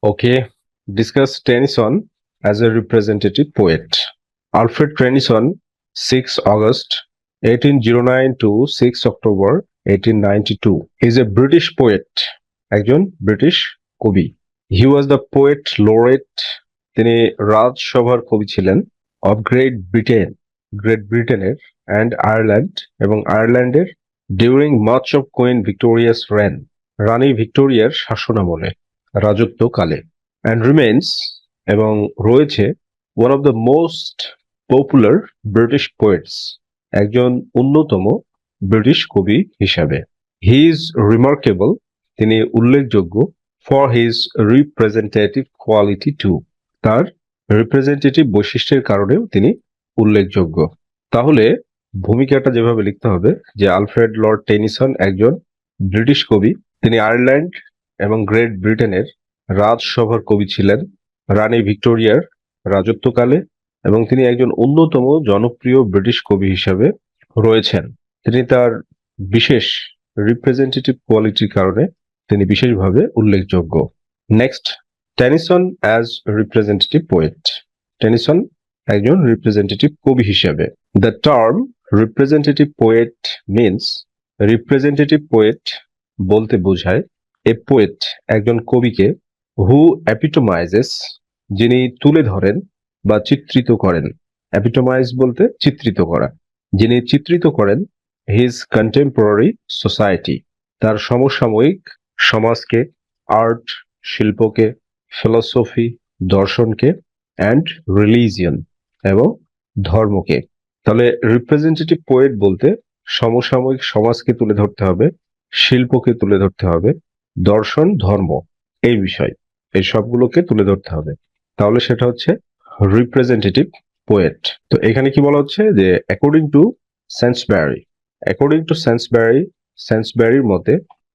Okay, discuss Tennyson as a representative poet. Alfred Tennyson, 6 August 1809 to 6 October 1892, is a British poet, একজন British কবি। He was the poet laureate, তিনি রাজসভার কবি ছিলেন, of great ব্রিটেনের and Ireland এবং আয়ারল্যান্ডের during much of Queen Victoria's reign, রানী ভিক্টোরিয়ার শাসনামলে, রাজত্বকালে, and remains এবং রয়েছে one of the most popular British poets, একজন অন্যতম ব্রিটিশ কবি হিসাবে। He is remarkable, তিনি উল্লেখযোগ্য, for his representative quality too, তার রিপ্রেজেন্টেটিভ বৈশিষ্ট্যের কারণেও তিনি উল্লেখযোগ্য। তাহলে ভূমিকাটা যেভাবে লিখতে হবে যে আলফ্রেড লর্ড টেনিসন একজন ব্রিটিশ কবি, তিনি আয়ারল্যান্ড এবং গ্রেট ব্রিটেনের রাজসভার কবি ছিলেন রানী ভিক্টোরিয়ার রাজত্বকালে এবং তিনি একজন অন্যতম জনপ্রিয় ব্রিটিশ কবি হিসাবে রয়েছেন। তিনি তার বিশেষ রিপ্রেজেন্টেটিভ কোয়ালিটির কারণে তিনি বিশেষভাবে উল্লেখযোগ্য। Next, Tennyson as representative poet. Tennyson একজন রিপ্রেজেন্টেটিভ কবি হিসেবে। The term representative poet means, representative poet বলতে বোঝায় এ পোয়েট একজন কবিকে, হু এপিটোমাইজেস যিনি তুলে ধরেন বা চিত্রিত করেন। এপিটোমাইজ বলতে চিত্রিত করা, যিনি চিত্রিত করেন হিজ কন্টেম্পোরারি সোসাইটি, তার সমসাময়িক সমাজকে, আর্ট শিল্পকে, ফিলসফি দর্শনকে, অ্যান্ড রিলিজিয়ন এবং ধর্মকে। তাহলে রিপ্রেজেন্টেটিভ পোয়েট বলতে সমসাময়িক সমাজকে তুলে ধরতে হবে, শিল্পকে তুলে ধরতে হবে, দর্শন ধর্ম এই বিষয়, এই সবগুলোকে তুলে ধরতে হবে, তাহলে সেটা হচ্ছে রিপ্রেজেন্টেটিভ পোয়েট। তো এখানে কি বলা হচ্ছে যে অ্যাকর্ডিং টু সেন্সব্যারির মতে,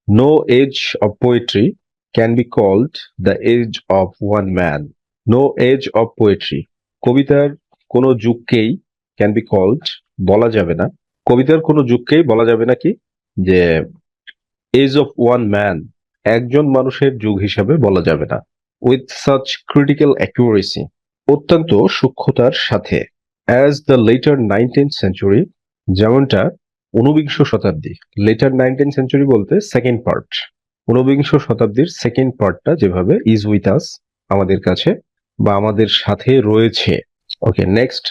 no age of poetry can be called the age of one man. No age of poetry, কবিতার কোনো যুগকেই, ক্যান বি কল্ড বলা যাবে না, কবিতার কোনো যুগকেই বলা যাবে না কি যে এজ অফ ওয়ান ম্যান, একজন মানুষের যুগ হিসাবে বলা যাবে না। উইথ সাচ ক্রিটিক্যাল অ্যাকুরেসি, অত্যন্ত সূক্ষ্মতার সাথে। As the letter 19th century, যেমনটা ঊনবিংশ শতাব্দী, লেটার 19th সেঞ্চুরি বলতে সেকেন্ড পার্ট, ঊনবিংশ শতাব্দীর সেকেন্ড পার্টটা যেভাবে ইজ উইথ আস, আমাদের কাছে বা আমাদের সাথে রয়েছে। ওকে, নেক্সট,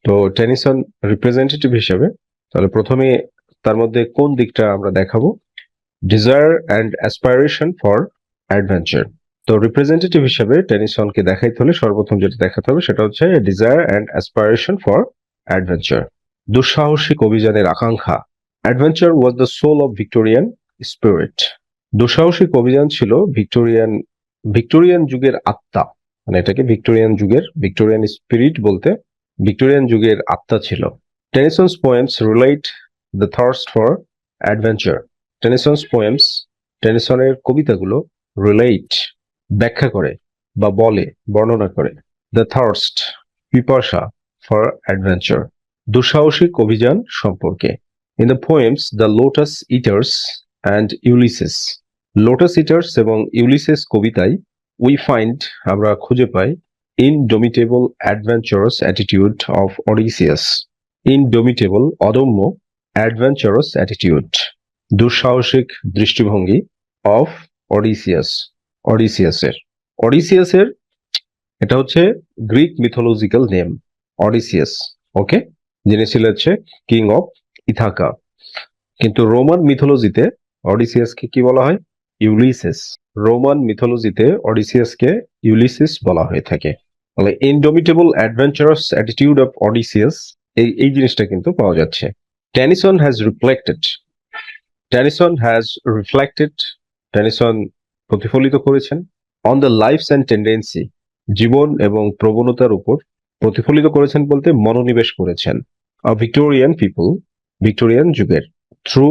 তো টেনিসন রিপ্রেজেন্টেটিভ হিসেবে, তাহলে প্রথমে তার মধ্যে কোন দিকটা আমরা দেখাবো? Desire and aspiration for adventure. তো রিপ্রেজেন্টেটিভ হিসেবে টেনিসনকে দেখাইতে হলে সর্বপ্রথম যেটা দেখাতে হবে সেটা হচ্ছে desire and aspiration for adventure, দুঃসাহসিক অভিযানের আকাঙ্ক্ষা। Adventure was the soul of Victorian spirit, দুঃসাহসিক অভিযান ছিল ভিক্টোরিয়ান যুগের আত্মা, মানে এটাকে ভিক্টোরিয়ান স্পিরিট বলতে ভিক্টোরিয়ান যুগের আত্মা ছিল। Tennyson's poems relate the thirst for adventure. টেনিসনের কবিতাগুলো রিলেট, ব্যাখ্যা করে বা বলে, বর্ণনা করে, দ্য থার্স্ট পিপাসা, ফর অ্যাডভেঞ্চার দুঃসাহসিক অভিযান সম্পর্কে। In the poems the lotus eaters and Ulysses, lotus eaters এবং ইউলিসিস কবিতায় উই ফাইন্ড, আমরা খুঁজে পাই, indomitable adventurous attitude of Odysseus. Indomitable অদম্য, অ্যাডভেঞ্চারাস অ্যাটিটিউড দুঃসাহসিক দৃষ্টিভঙ্গি, অফ অডিসিয়াসের এটা হচ্ছে Greek mythological name Odysseus. Okay, যিনি ছিলেন হচ্ছে কিং অফ ইথাকা, কিন্তু রোমান মিথোলজিতে অডিসিয়াসকে কি বলা হয়? ইউলিসিস। রোমান মিথোলজিতে অডিসিয়াসকে ইউলিসিস বলা হয়ে থাকে। তাহলে indomitable adventurous attitude of Odysseus, এই জিনিসটা কিন্তু পাওয়া যাচ্ছে। টেনিসন প্রতিফলিত করেছেন on the life's and tendency, জীবন এবং প্রবণতার উপর প্রতিফলিত করেছেন বলতে মনোনিবেশ করেছেন, ভিক্টোরিয়ান পিপল, ভিক্টোরিয়ান যুগের, থ্রু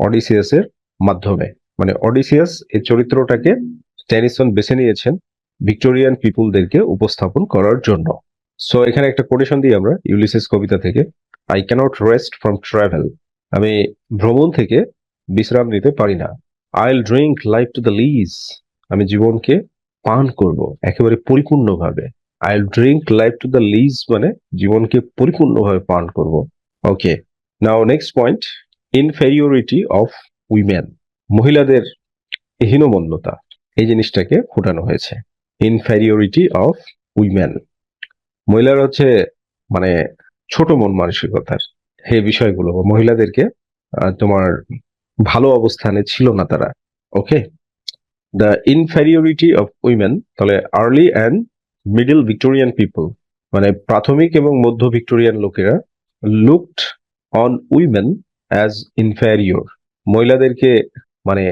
অডিসিয়াসের মাধ্যমে, মানে অডিসিয়াস এই চরিত্রটাকে টেনিসন বেছে নিয়েছেন ভিক্টোরিয়ান পিপলদেরকে উপস্থাপন করার জন্য। সো এখানে একটা কোটেশন দিই আমরা ইউলিসিস কবিতা থেকে, I cannot rest from travel, আমি ভ্রমণ থেকে বিশ্রাম নিতে পারি না। I'll drink life to the lees, আমি জীবনকে পান করব একেবারে পরিপূর্ণভাবে। I drink life to the lees মানে জীবনকে পরিপূর্ণভাবে পান করব। Okay, now next point, inferiority of women, মহিলাদের হীনমন্যতা, এই জিনিসটাকে ফোটানো হয়েছে। ইনফেরিয়রিটি অফ উইমেন, মহিলারা হচ্ছে মানে ছোট মন মানসিকতার, এই বিষয়গুলো মহিলাদেরকে তোমার ভালো অবস্থানে ছিল না তারা। ওকে, দ্য ইনফেরিয়রিটি অফ উইমেন, তাহলে early and middle Victorian people মানে প্রাথমিক এবং মধ্য ভিক্টোরিয়ান লোকেরা looked on women as inferior, মহিলাদেরকে মানে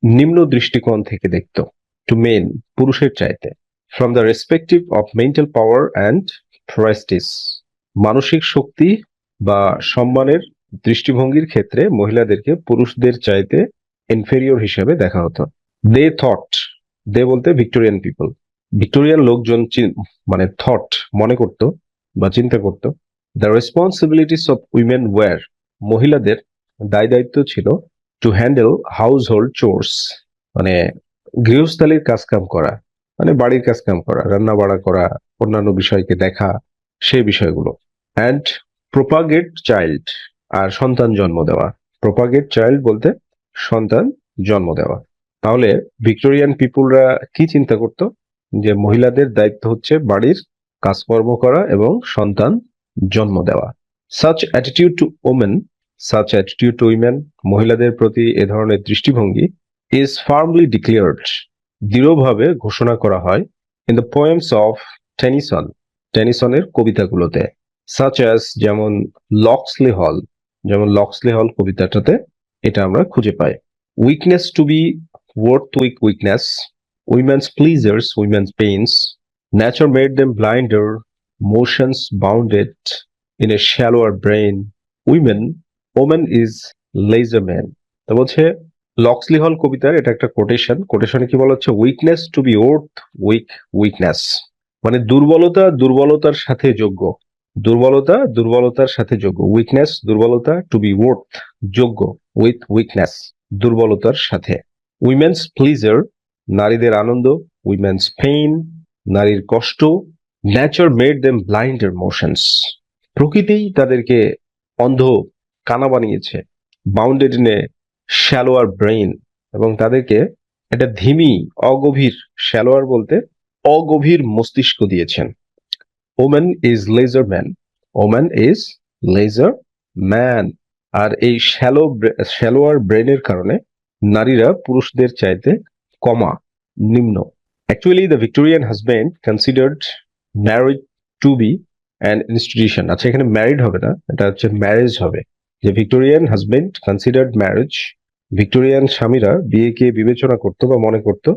নিম্ন দৃষ্টিকোণ থেকে দেখতো, টু মেন পুরুষের চাইতে, from the respective of mental power and Prestige, মানসিক শক্তি বা সম্মানের দৃষ্টিভঙ্গির ক্ষেত্রে মহিলাদেরকে পুরুষদের চাইতে ইনফেরিয়র হিসেবে দেখা হতো। দে থট, দে বলতে ভিক্টোরিয়ান পিপল, ভিক্টোরিয়ান লোকজন মানে থট মনে করত বা চিন্তা করত, the responsibilities of women were, মহিলাদের দায় দায়িত্ব ছিল to handle household chores মানে গৃহস্থালির কাজকাম করা, মানে বাড়ির কাজকাম করা, রান্না বাড়া করা, অন্যান্য বিষয়কে দেখা, সেই বিষয়গুলো। অ্যান্ড প্রোপাগেট চাইল্ড, আর সন্তান জন্ম দেওয়া, প্রোপাগেট চাইল্ড বলতে সন্তান জন্ম দেওয়া। তাহলে ভিক্টোরিয়ান পিপুলরা কি চিন্তা করত, যে মহিলাদের দায়িত্ব হচ্ছে বাড়ির কাজকর্ম করা এবং সন্তান জন্ম দেওয়া। Such attitude to women, such attitude two women, মহিলাদের প্রতি এ ধরনের দৃষ্টিভঙ্গি ইজ ফার্মলি ডিক্লেয়ার্ড, দৃঢ়ভাবে ঘোষণা করা হয় in the poems of Tennyson, টেনিসনের কবিতাগুলোতে, সাচ অ্যাজ যেমন লক্সলি হল, যেমন লক্সলি হল কবিতাটাতে এটা আমরা খুঁজে পাই। Weakness to be worth with weakness, women's pleasures, women's pains, nature made them blinder, motions bounded in a shallower brain, woman is laser man। তো বলছে লক্সলি হল কবিতার এটা একটা কোটেশন, কোটেশনে কি বলা হচ্ছে, weakness to be worth weak weakness, মানে দুর্বলতা দুর্বলতার সাথে যোগ্য, দুর্বলতা দুর্বলতার সাথে যোগ্য, উইকনেস দুর্বলতা, টু বি ওর্থ যোগ্য, উইথ উইকনেস দুর্বলতার সাথে। উইমেন্স প্লিজার, নারীদের আনন্দ, উইমেন্স পেইন, নারীর কষ্ট, nature made them blinder motions, প্রকৃতিই তাদেরকে অন্ধ কানা বানিয়েছে, bounded in a shallower brain, এবং তাদেরকে একটা ধিমি অগভীর, শ্যালোয়ার বলতে অগভীর মস্তিষ্ক দিয়েছেন। Woman is lesser man, woman is lesser man, আর এই শ্যালোয়ার ব্রেনের কারণে নারীরা পুরুষদের চাইতে কমা, নিম্ন। Actually the Victorian husband considered married to be an institution, আচ্ছা এখানে ম্যারিড হবে না, এটা হচ্ছে ম্যারেজ হবে, যে Victorian husband considered marriage, Victorian স্বামীরা বিয়েকে বিবেচনা করতো বা মনে করতো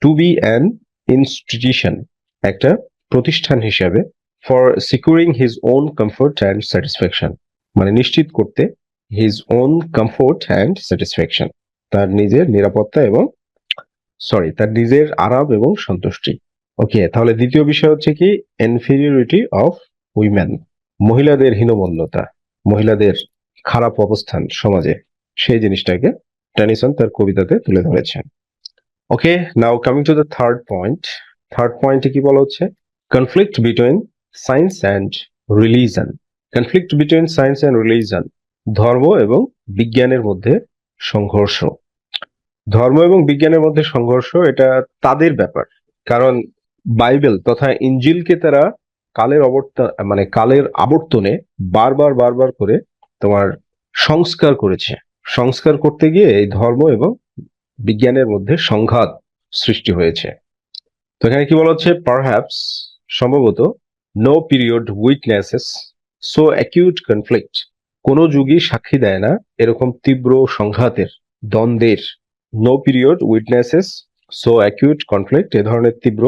টু বি অ্যান ইনস্টিটিউশন, একটা প্রতিষ্ঠান হিসাবে, for securing his own comfort and satisfaction, মানে নিশ্চিত করতে his own comfort and satisfaction, তার নিজের নিরাপত্তা এবং তার নিজের আরাম এবং সন্তুষ্টি। ওকে, তাহলে দ্বিতীয় বিষয় হচ্ছে কি, ইনফেরিয়রিটি অফ উইমেন, মহিলাদের হীনমন্যতা, মহিলাদের খারাপ অবস্থান সমাজে, সেই জিনিসটাকে টেনিসন তার কবিতাতে তুলে ধরেছেন। Okay, now coming to the third point, third পয়েন্টে কি বলা হচ্ছে, conflict between science and religion, conflict between science and religion, ধর্ম এবং বিজ্ঞানের মধ্যে সংঘর্ষ। ধর্ম এবং বিজ্ঞানের মধ্যে সংঘর্ষ এটা তাদের ব্যাপার, কারণ বাইবেল তথা ইনজিলকে তারা কালের আবর্তনে বারবার বারবার করে তোমার সংস্কার করেছে, সংস্কার করতে গিয়ে এই ধর্ম এবং বিজ্ঞানের মধ্যে সংঘাত সৃষ্টি হয়েছে। তো এখানে কি বলা হচ্ছে, পারহ্যাপস সম্ভবত, no period witnesses so acute conflict, কোন যুগই সাক্ষী দেয় না এরকম তীব্র সংঘাতের, দ্বন্দ্বের, no period witnesses so acute conflict, এ ধরনের তীব্র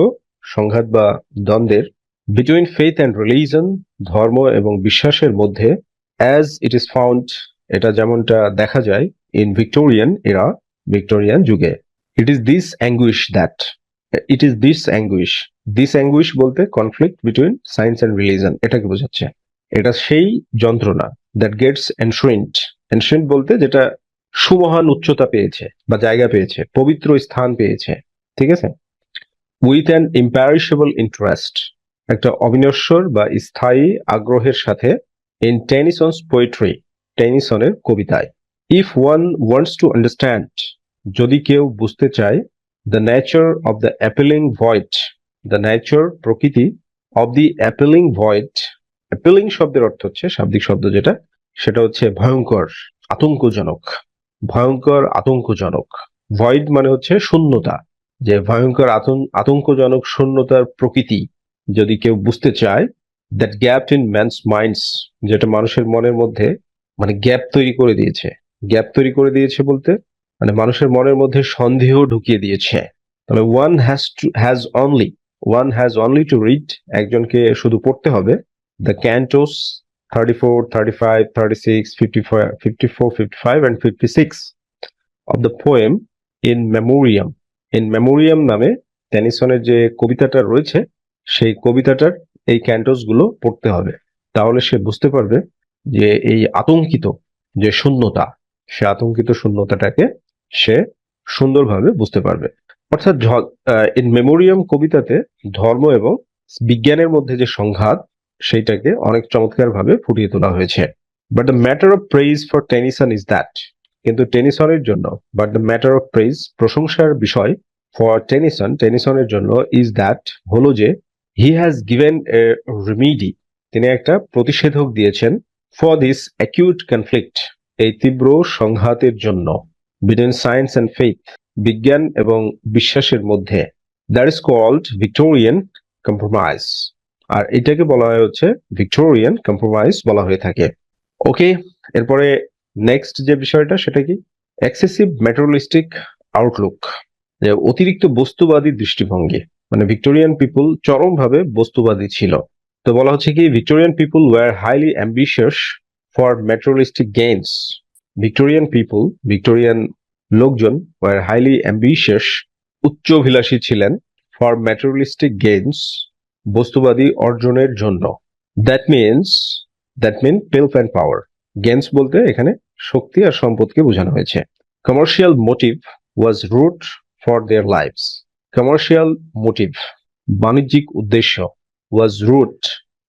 সংঘাত বা দ্বন্দ্বের, বিটুইন ফেথ অ্যান্ড রিলিজন, ধর্ম এবং বিশ্বাসের মধ্যে, অ্যাজ ইট ইজ ফাউন্ড, এটা যেমনটা দেখা যায়, ইন ভিক্টোরিয়ান এরা, ভিক্টোরিয়ান যুগে। It is this anguish that, it is this anguish, this anguish বলতে conflict between science and religion, এটাকে বোঝাচ্ছে, এটা সেই যন্ত্রণা, দ্যাট গেটস এনশ্রিন্ট, এনশ্রিন্ট বলতে যেটা সুমহান উচ্চতা পেয়েছে বা জায়গা পেয়েছে, পবিত্র স্থান পেয়েছে, ঠিক আছে, উইথ অ্যান ইম্প্যারিশেবল ইন্টারেস্ট, একটা অবিনশ্বর বা স্থায়ী আগ্রহের সাথে, ইন টেনিসনস পোয়েট্রি, টেনিসনের কবিতায়। If one wants to understand, যদি কেউ বুঝতে চায়, the nature of the appalling void, the nature প্রকৃতি, of the appalling void, appalling শব্দের অর্থ হচ্ছে, শাব্দিক শব্দ যেটা, সেটা হচ্ছে ভয়ঙ্কর, আতঙ্কজনক, ভয়ঙ্কর আতঙ্কজনক। ভয়েড মানে হচ্ছে শূন্যতা, যে ভয়ঙ্কর আতঙ্কজনক শূন্যতার প্রকৃতি যদি কেউ বুঝতে চায়, that gap in man's minds, যেটা মানুষের মনের মধ্যে মানে গ্যাপ তৈরি করে দিয়েছে। গ্যাপ তৈরি করে দিয়েছে বলতে মানে মানুষের মনের মধ্যে সন্দেহ ঢুকিয়ে দিয়েছে। তাহলে one has only to read, একজনকে শুধু পড়তে হবে, the ক্যান্টোস 34, 35, 36, 54, 54, 55 and 56 of the poem In Memoriam. In Memoriam নামে টেনিসনের যে কবিতাটা রয়েছে, সেই কবিতাটার এই ক্যান্টোস গুলো পড়তে হবে। তাহলে সে বুঝতে পারবে যে এই আতঙ্কিত যে শূন্যতা, সে আতঙ্কিত শূন্যতাটাকে সে সুন্দরভাবে বুঝতে পারবে। অর্থাৎ ইন মেমোরিয়াম কবিতাতে ধর্ম এবং বিজ্ঞানের মধ্যে যে সংঘাত, সেইটাকে অনেক চমৎকারভাবে ফুটিয়ে তোলা হয়েছে। But the matter of praise for Tennyson is that, কিন্তু টেনিসনের জন্য, but the matter of praise, প্রশংসার বিষয়, ফর টেনিসনের জন্য, ইজ দ্যাট, হলো যে, he has given a remedy, তিনি একটা প্রতিষেধক দিয়েছেন, ফর দিস অ্যাকিউট কনফ্লিক্ট, এই তীব্র সংঘাতের জন্য, বিটুইন সায়েন্স অ্যান্ড ফেইথ, বিজ্ঞান এবং বিশ্বাসের মধ্যে, that is called Victorian compromise, আর এটাকে বলা হয় হচ্ছে ভিক্টোরিয়ান কম্প্রোমাইজ বলা হয়ে থাকে। ওকে, এরপরে নেক্সট যে বিষয়টা সেটা কি, এক্সেসিভ ম্যাটেরিয়ালিস্টিক আউটলুক, যে অতিরিক্ত বস্তুবাদী দৃষ্টিভঙ্গি, মানে ভিক্টোরিয়ান পিপল চরমভাবে বস্তুবাদী ছিল। তো বলা হচ্ছে কি, Victorian people were highly ambitious for materialistic gains, Victorian লোকজন ওয়ার হাইলি অ্যাম্বিশিয়াস, উচ্চাভিলাষী ছিলেন, ফর ম্যাটেরিয়ালিস্টিক গেইনস, বস্তুবাদী অর্জনের জন্য। That mean pelf and power, gains বলতে এখানে শক্তি আর সম্পদকে বোঝানো হয়েছে। Commercial motive was root for their lives, commercial motive, বাণিজ্যিক উদ্দেশ্য, ওয়াজ রুট,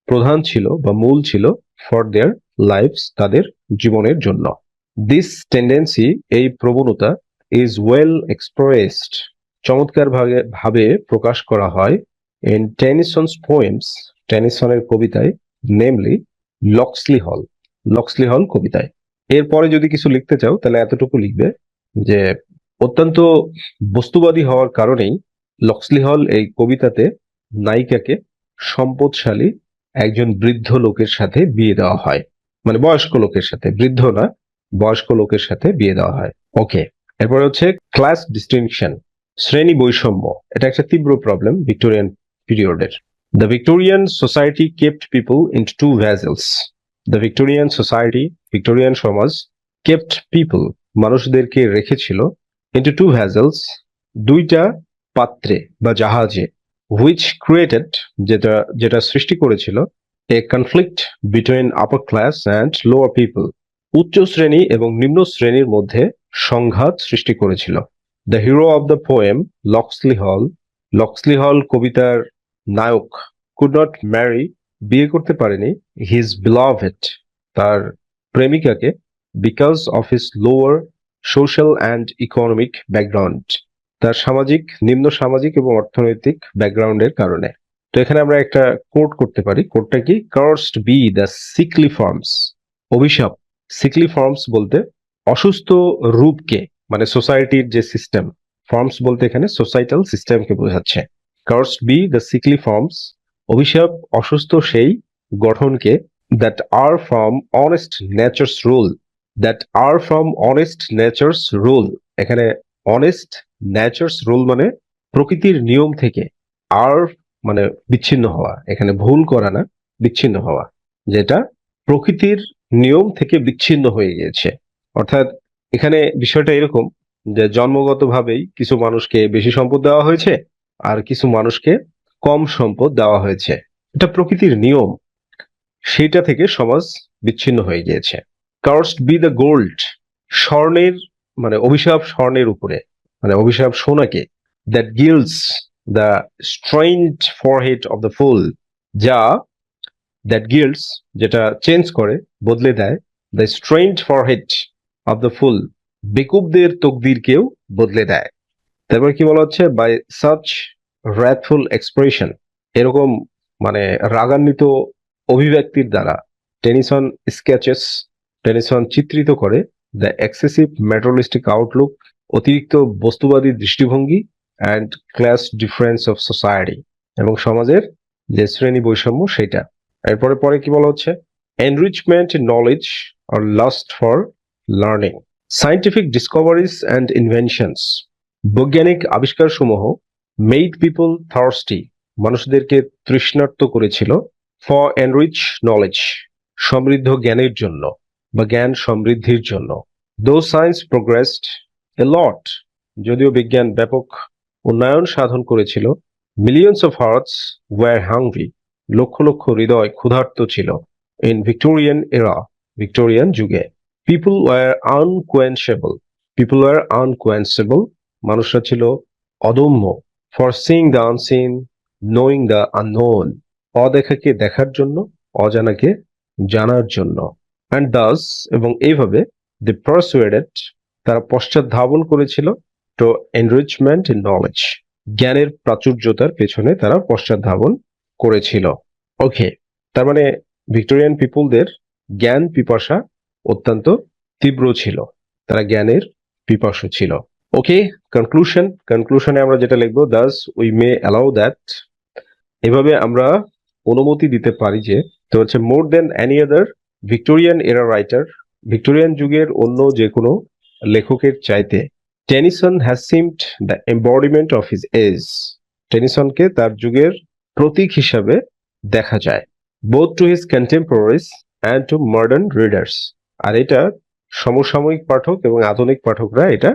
প্রধান ছিল বা মূল ছিল, ফর দেয়ার লাইভস, তাদের জীবনের জন্য। দিস টেন্ডেন্সি, এই প্রবণতা, ইজ ওয়েল এক্সপ্রেসড, চমৎকার ভাবে প্রকাশ করা হয়, ইন টেনিসনস পোয়েমস, টেনিসনের কবিতায়, নেমলি লক্সলি হল কবিতায়। এরপরে যদি কিছু লিখতে চাও তাহলে এতটুকু লিখবে যে অত্যন্ত বস্তুবাদী হওয়ার কারণেই লক্সলি হল এই কবিতাতে নায়িকাকে সম্পদশালী একজন বৃদ্ধ লোকের সাথে বিয়ে দেওয়া হয়, মানে বয়স্ক লোকের সাথে, বৃদ্ধ না, বয়স্ক লোকের সাথে বিয়ে দেওয়া হয়। ওকে, এরপরে হচ্ছে ক্লাস ডিস্টিংশন, শ্রেণী বৈষম্য, এটা একটা তীব্র প্রবলেম ভিক্টোরিয়ান পিরিয়ডের। The Victorian society kept people into two vessels, the Victorian সমাজ, কেপ্ট পিপল, মানুষদেরকে রেখেছিল, ইনটু টু ভ্যাসেলস, দুইটা পাত্রে বা জাহাজে, হুইচ ক্রিয়েটেড, যেটা সৃষ্টি করেছিল, a conflict between upper class and lower people, উচ্চ শ্রেণী এবং নিম্ন শ্রেণীর মধ্যে সংঘাত সৃষ্টি করেছিল। The hero of the poem Locksley Hall কবিতার নায়ক, কুড নট ম্যারি, বিয়ে করতে পারেনি, হিজ বিলভেড, তার প্রেমিকাকে, because of his lower social and economic background, তার নিম্ন সামাজিক এবং অর্থনৈতিক ব্যাকগ্রাউন্ডের কারণে। তো এখানে আমরা একটা কোট করতে পারি, কোটটা কি, cursed be the sickly forms, অভিশাপ, সিকলি ফর্মস বলতে অসুস্থ রূপকে, মানে সোসাইটির যে সিস্টেম, ফর্মস বলতে এখানে সোসাইটাল সিস্টেমকে বোঝাচ্ছে। Cursed be the sickly forms, অভিশাপ অসুস্থ সেই গঠনকে, that are from honest nature's rule, এখানে অনেস্ট নেচার্স রুল মানে প্রকৃতির নিয়ম থেকে, আর মানে বিচ্ছিন্ন হওয়া, এখানে ভুল করা না, বিচ্ছিন্ন হওয়া, যেটা প্রকৃতির নিয়ম থেকে বিচ্ছিন্ন হয়ে গিয়েছে। অর্থাৎ এখানে বিষয়টা এরকম যে জন্মগতভাবেই কিছু মানুষকে বেশি সম্পদ দেওয়া হয়েছে আর কিছু মানুষকে কম সম্পদ দেওয়া হয়েছে, এটা প্রকৃতির নিয়ম, সেইটা থেকে সমাজ বিচ্ছিন্ন হয়ে গিয়েছে। কার্সড বি দ্য গোল্ড, স্বর্ণের, মানে অভিশাপ স্বর্ণের উপরে, মানে অভিশাপ সোনাকে, that gilds, the strained forehead of the fool, যা দ্যাট গিল্ডস, যেটা চেঞ্জ করে, বদলে দেয়, the strained forehead of the fool, বেকুবদের তকদিরকেও বদলে দেয়। তারপর কি বলা হচ্ছে, বাই সাচ wrathful এক্সপ্রেশন, এরকম মানে রাগান্বিত অভিব্যক্তির দ্বারা টেনিসন স্কেচেস, টেনিসন চিত্রিত করে দ্য এক্সেসিভ ম্যাটেরিয়ালিস্টিক আউটলুক, অতিরিক্ত বস্তুবাদী দৃষ্টিভঙ্গি, and class difference of society, এবং সমাজের যে শ্রেণী বৈষম্য সেটা। এরপরে পরে কি বলা হচ্ছে, এনরিচমেন্ট ইন নলেজ আর lust for learning, scientific discoveries and inventions, বৈজ্ঞানিক আবিষ্কারসমূহ মেড পিপল থার্স্টি, মানুষদেরকে তৃষ্ণার্ত করেছিল, ফর এনরিচ নলেজ, সমৃদ্ধ জ্ঞানের জন্য বা জ্ঞান সমৃদ্ধির জন্য। দো সায়েন্স প্রোগ্রেসড এ লট, যদিও বিজ্ঞান ব্যাপক উন্নয়ন সাধন করেছিল, millions of hearts were hungry, লক্ষ লক্ষ হৃদয় ক্ষুধার্ত ছিল, ইন ভিক্টোরিয়ান এরা, ভিক্টোরিয়ান যুগে। People were unquenchable, people were unquenchable, মানুষরা ছিল অদম্য, for seeing the unseen, knowing the unknown, অদেখাকে দেখার জন্য, অজানাকে জানার জন্য। অ্যান্ড দাস, এবং এইভাবে, দে পারসুয়েডেড, তারা পশ্চাৎ করেছিল, টু এনরিচমেন্ট ইন নলেজ, জ্ঞানের প্রাচুর্যতার পেছনে তারা পশ্চাৎ করেছিল। ওকে, তার মানে ভিক্টোরিয়ান পিপুলদের জ্ঞান পিপাসা অত্যন্ত তীব্র ছিল, তারা জ্ঞানের পিপাসু ছিল। ওকে, কনক্লুশনে আমরা যেটা লিখবো, thus we may allow that, এভাবে আমরা অনুমতি দিতে পারি যে, তো হচ্ছে, more than any other Victorian era writer, Victorian যুগের অন্য যে কোনো লেখকের চাইতে, Tennyson has seemed the embodiment of his age, টেনিসনকে তার যুগের প্রতীক হিসাবে দেখা যায়, both to his contemporaries and to modern readers, আর এটা সমসাময়িক পাঠক এবং আধুনিক পাঠকরা এটা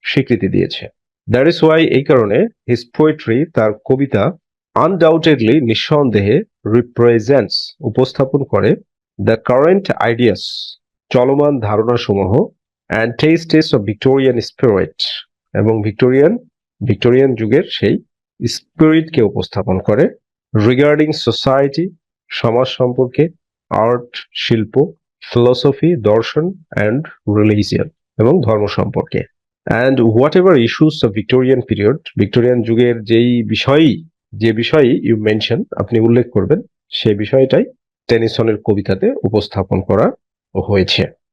স্বীকৃতি দিয়েছে। দ্যাট ইজ ওয়াই, এই কারণে, হিজ পোয়েট্রি, তার কবিতা, আনডাউটেডলি, নিঃসন্দেহে, রিপ্রেজেন্টস, উপস্থাপন করে, দ্য কারেন্ট আইডিয়াস, চলমান ধারণাসমূহ, and tastes of Victorian spirit, এবং ভিক্টোরিয়ান যুগের সেই স্পিরিটকে উপস্থাপন করে, রিগার্ডিং সোসাইটি, সমাজ সম্পর্কে, আর্ট, শিল্প, ফিলসফি, দর্শন, অ্যান্ড রিলিজিয়ন, এবং ধর্ম সম্পর্কে। And what ever issues of Victorian period, Victorian যুগের যে বিষয় ইউ মেনশন, আপনি উল্লেখ করবেন, সেই বিষয়টাই টেনিসনের কবিতাতে উপস্থাপন করা হয়েছে।